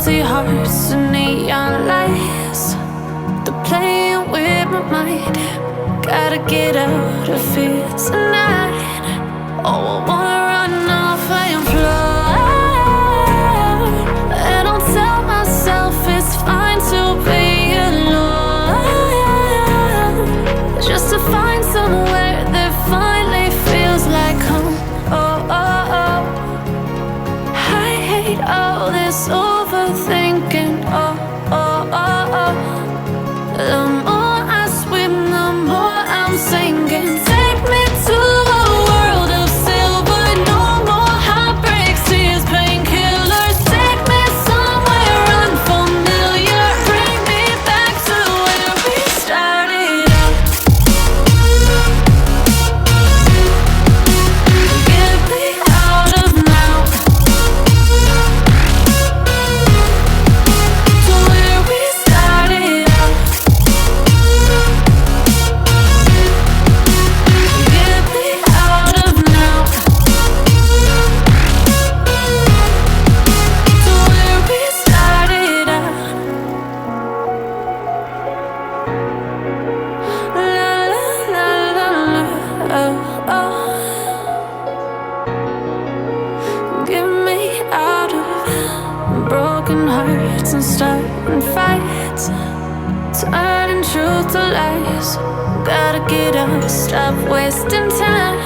empty hearts and neon lights. They're playing with my mind. Gotta get out of here tonight. Oh, I wanna run off and fly. And I'll tell myself it's fine to be alone, just to find somewhere that finally feels like home. Oh, oh, oh. I hate all this overthinking. Oh, oh, oh, oh. The more I swim, the more I'm sinking. Take me to a world of silver. No more heartbreaks, tears, painkillers. Take me somewhere unfamiliar. Bring me back to where we started out. Get me out of now, to where we started out. Get me out of now, to where we started out. La la la la la, oh, oh. Get me out of broken hearts and starting fights, turning truth to lies. Gotta get up, stop wasting time.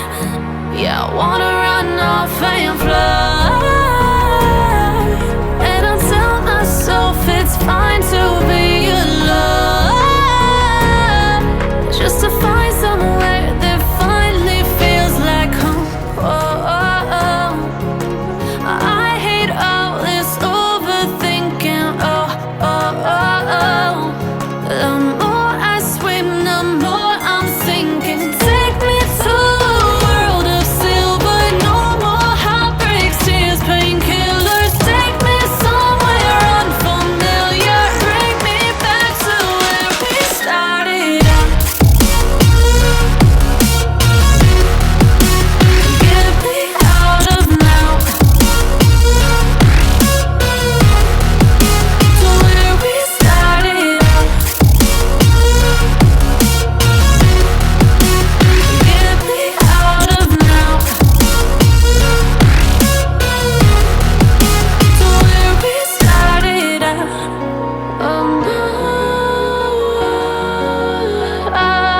Yeah, I wanna run off and fly. And I'll tell myself it's fine to be alone, just to find somewhere that finally feels like home. Oh, oh, oh. I hate all this overthinking. Oh, oh, oh, oh. The more I swim, the more I'm sinking. Take me to a world of silver. No more heartbreaks, tears, painkillers. Take me somewhere unfamiliar. Bring me back to where we started out. Get me out of now, to where we started out. Get me out of now, to where we started out. Oh no, oh,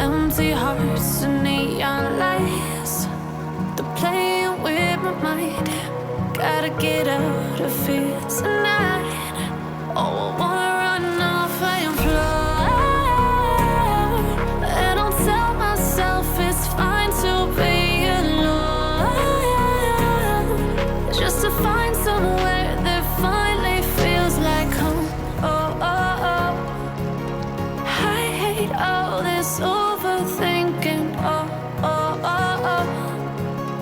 empty hearts and neon lights. They're playing with my mind. Gotta get out of here tonight. Oh, I wanna run off and fly. And I'll tell myself it's fine to be alone, just to find somewhere that finally feels like home. Oh, oh, oh. I hate all this overthinking. Oh, oh, oh, oh.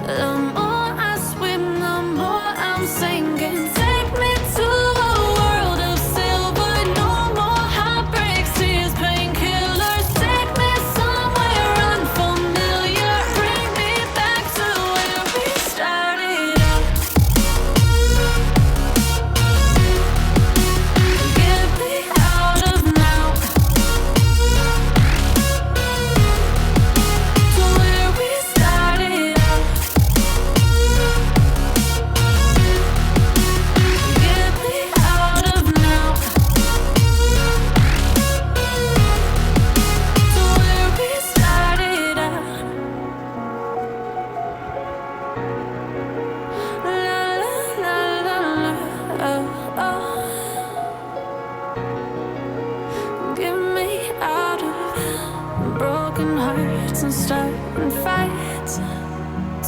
The more I swim, the more I'm sinking. Take me to a world of silver.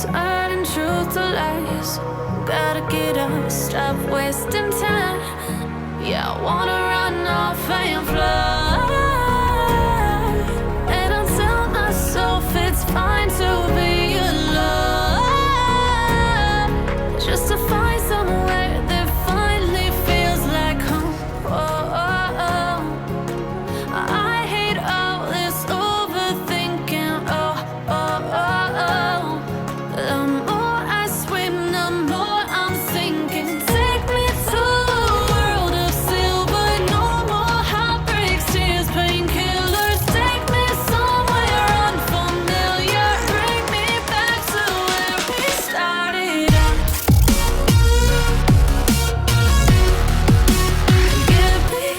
turning truth to lies. Gotta get up, stop wasting time. Yeah, I wanna run off and fly.